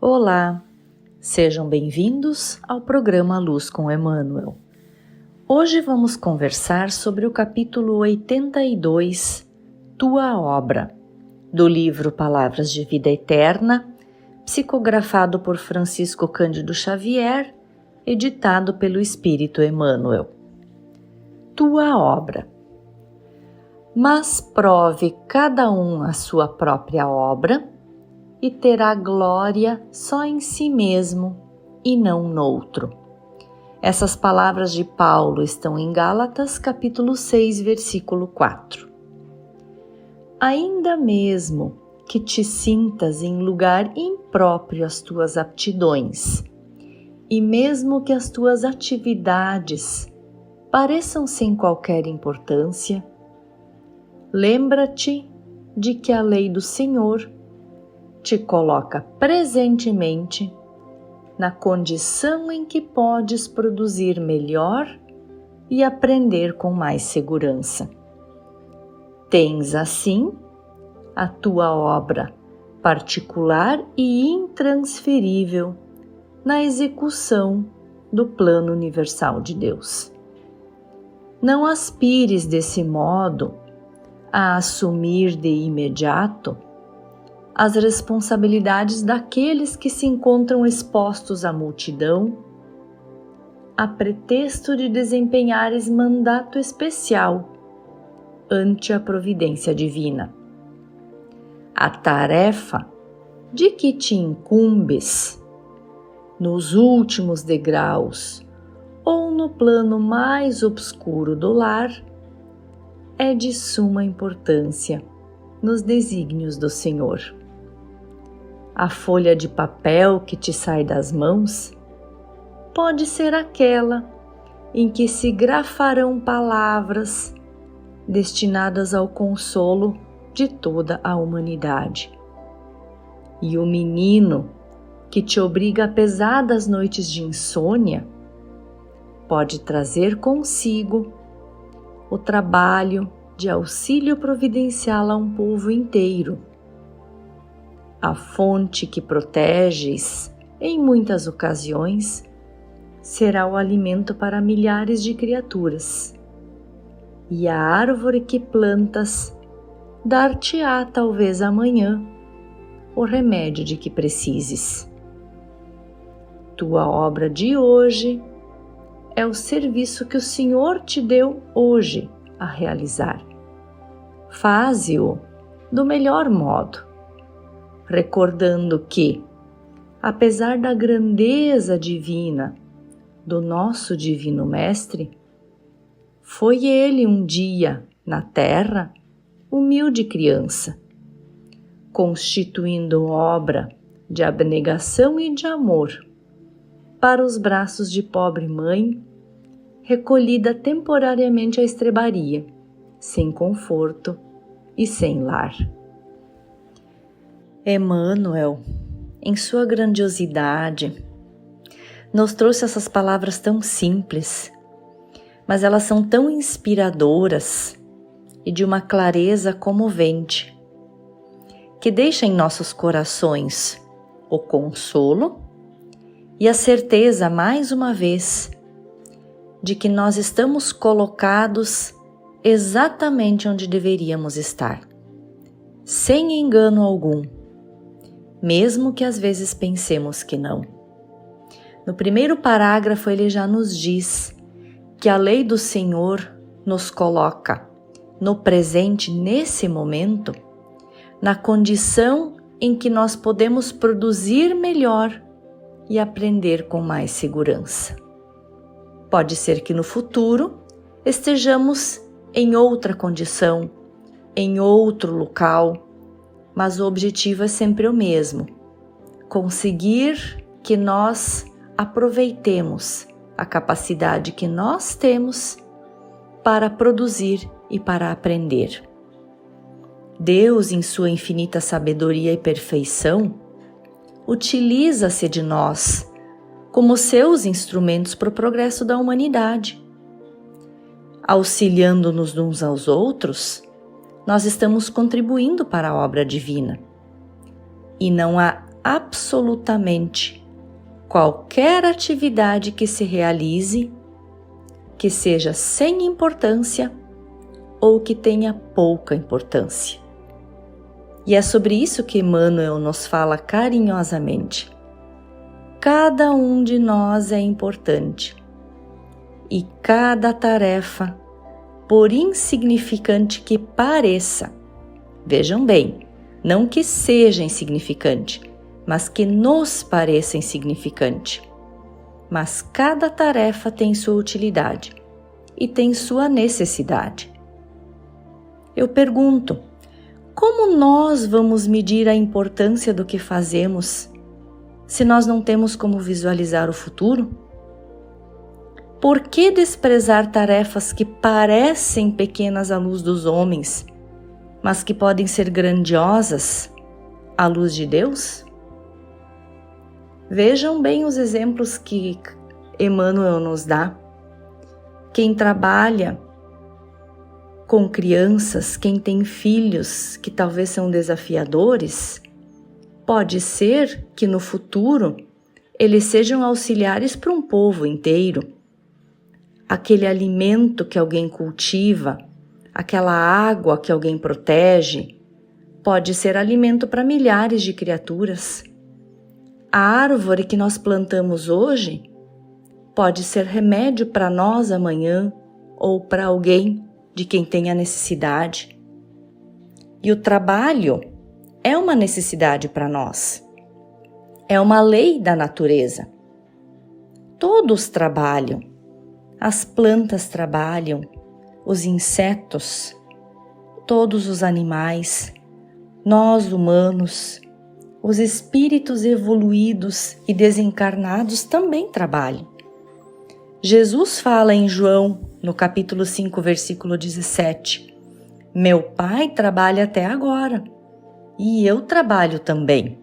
Olá, sejam bem-vindos ao programa Luz com Emmanuel. Hoje vamos conversar sobre o capítulo 82, Tua Obra, do livro Palavras de Vida Eterna, psicografado por Francisco Cândido Xavier, editado pelo Espírito Emmanuel. Tua obra. Mas prove cada um a sua própria obra, e terá glória só em si mesmo e não noutro. Essas palavras de Paulo estão em Gálatas, capítulo 6, versículo 4. Ainda mesmo que te sintas em lugar impróprio às tuas aptidões, e mesmo que as tuas atividades pareçam sem qualquer importância, lembra-te de que a lei do Senhor te coloca presentemente na condição em que podes produzir melhor e aprender com mais segurança. Tens, assim, a tua obra particular e intransferível na execução do plano universal de Deus. Não aspires desse modo a assumir de imediato as responsabilidades daqueles que se encontram expostos à multidão, a pretexto de desempenhares mandato especial ante a providência divina. A tarefa de que te incumbes nos últimos degraus ou no plano mais obscuro do lar é de suma importância nos desígnios do Senhor. A folha de papel que te sai das mãos pode ser aquela em que se grafarão palavras destinadas ao consolo de toda a humanidade. E o menino que te obriga a pesadas noites de insônia pode trazer consigo o trabalho de auxílio providencial a um povo inteiro. A fonte que proteges, em muitas ocasiões, será o alimento para milhares de criaturas. E a árvore que plantas dar-te-á, talvez amanhã, o remédio de que precises. Tua obra de hoje é o serviço que o Senhor te deu hoje a realizar. Faze-o do melhor modo, recordando que, apesar da grandeza divina do nosso Divino Mestre, foi ele um dia, na terra, humilde criança, constituindo obra de abnegação e de amor para os braços de pobre mãe, recolhida temporariamente à estrebaria, sem conforto e sem lar. Emmanuel, em sua grandiosidade, nos trouxe essas palavras tão simples, mas elas são tão inspiradoras e de uma clareza comovente, que deixa em nossos corações o consolo e a certeza, mais uma vez, de que nós estamos colocados exatamente onde deveríamos estar, sem engano algum, mesmo que às vezes pensemos que não. No primeiro parágrafo ele já nos diz que a lei do Senhor nos coloca no presente, nesse momento, na condição em que nós podemos produzir melhor e aprender com mais segurança. Pode ser que no futuro estejamos em outra condição, em outro local, mas o objetivo é sempre o mesmo: conseguir que nós aproveitemos a capacidade que nós temos para produzir e para aprender. Deus, em sua infinita sabedoria e perfeição, utiliza-se de nós como seus instrumentos para o progresso da humanidade. Auxiliando-nos uns aos outros, nós estamos contribuindo para a obra divina. E não há absolutamente qualquer atividade que se realize, que seja sem importância ou que tenha pouca importância. E é sobre isso que Emmanuel nos fala carinhosamente. Cada um de nós é importante e cada tarefa, por insignificante que pareça, vejam bem, não que seja insignificante, mas que nos pareça insignificante. Mas cada tarefa tem sua utilidade e tem sua necessidade. Eu pergunto, como nós vamos medir a importância do que fazemos se nós não temos como visualizar o futuro? Por que desprezar tarefas que parecem pequenas à luz dos homens, mas que podem ser grandiosas à luz de Deus? Vejam bem os exemplos que Emmanuel nos dá. Quem trabalha com crianças, quem tem filhos que talvez são desafiadores, pode ser que no futuro eles sejam auxiliares para um povo inteiro. Aquele alimento que alguém cultiva, aquela água que alguém protege, pode ser alimento para milhares de criaturas. A árvore que nós plantamos hoje pode ser remédio para nós amanhã ou para alguém de quem tenha necessidade. E o trabalho é uma necessidade para nós. É uma lei da natureza. Todos trabalham. As plantas trabalham, os insetos, todos os animais, nós humanos, os espíritos evoluídos e desencarnados também trabalham. Jesus fala em João, no capítulo 5, versículo 17, meu Pai trabalha até agora e eu trabalho também.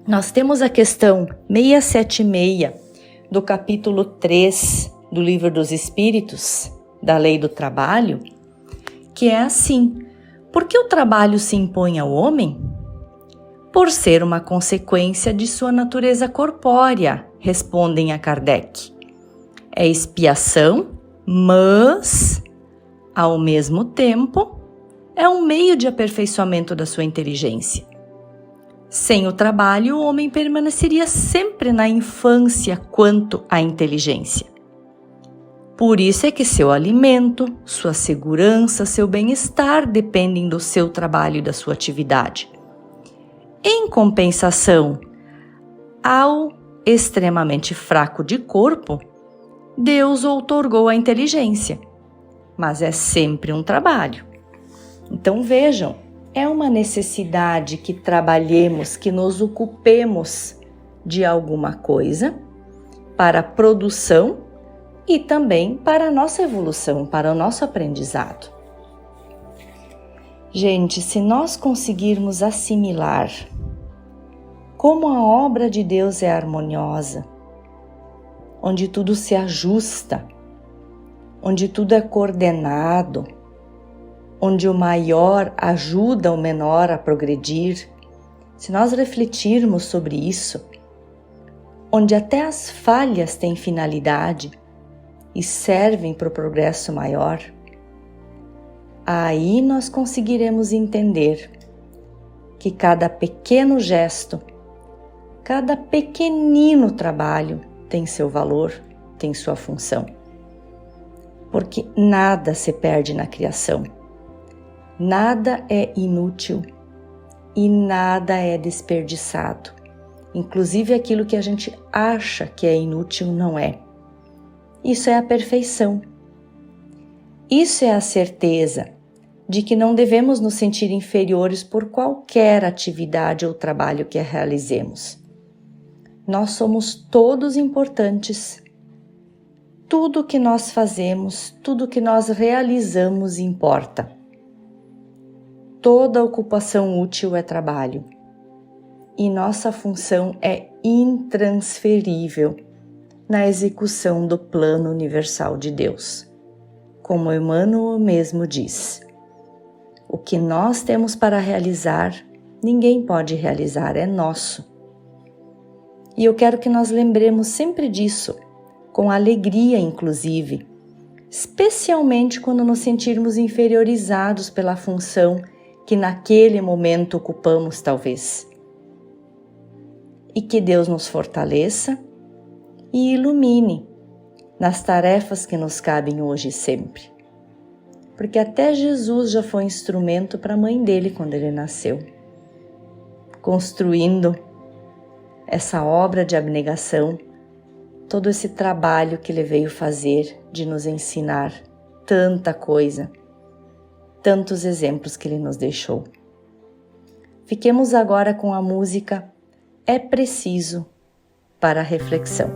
Nós temos a questão 676 do capítulo 3 do Livro dos Espíritos, da Lei do Trabalho, que é assim: por que o trabalho se impõe ao homem? Por ser uma consequência de sua natureza corpórea, respondem a Kardec. É expiação, mas, ao mesmo tempo, é um meio de aperfeiçoamento da sua inteligência. Sem o trabalho, o homem permaneceria sempre na infância quanto à inteligência. Por isso é que seu alimento, sua segurança, seu bem-estar dependem do seu trabalho e da sua atividade. Em compensação, ao extremamente fraco de corpo, Deus outorgou a inteligência, mas é sempre um trabalho. Então vejam, é uma necessidade que trabalhemos, que nos ocupemos de alguma coisa para a produção e também para a nossa evolução, para o nosso aprendizado. Gente, se nós conseguirmos assimilar como a obra de Deus é harmoniosa, onde tudo se ajusta, onde tudo é coordenado, onde o maior ajuda o menor a progredir, se nós refletirmos sobre isso, onde até as falhas têm finalidade e servem para o progresso maior, aí nós conseguiremos entender que cada pequeno gesto, cada pequenino trabalho tem seu valor, tem sua função. Porque nada se perde na criação, nada é inútil e nada é desperdiçado. Inclusive aquilo que a gente acha que é inútil não é. Isso é a perfeição. Isso é a certeza de que não devemos nos sentir inferiores por qualquer atividade ou trabalho que realizemos. Nós somos todos importantes. Tudo que nós fazemos, tudo que nós realizamos importa. Toda ocupação útil é trabalho. E nossa função é intransferível na execução do plano universal de Deus. Como Emmanuel mesmo diz, o que nós temos para realizar ninguém pode realizar, é nosso. E eu quero que nós lembremos sempre disso, com alegria inclusive, especialmente quando nos sentirmos inferiorizados pela função que naquele momento ocupamos talvez. E que Deus nos fortaleça e ilumine nas tarefas que nos cabem hoje e sempre. Porque até Jesus já foi instrumento para a mãe dele quando ele nasceu, construindo essa obra de abnegação, todo esse trabalho que ele veio fazer de nos ensinar tanta coisa, tantos exemplos que ele nos deixou. Fiquemos agora com a música É Preciso para a reflexão.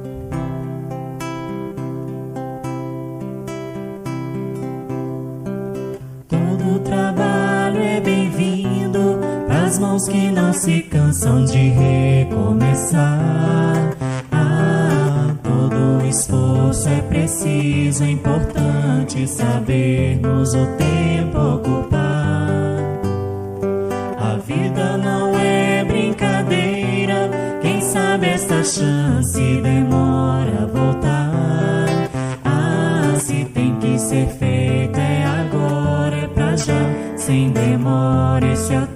Todo trabalho é bem-vindo, as mãos que não se cansam de recomeçar. Todo esforço é preciso, é importante sabermos o tempo ocupar. A vida não é brincadeira, quem sabe esta chance demora a voltar. Se tem que ser feito é agora, é pra já, sem demora, esse é o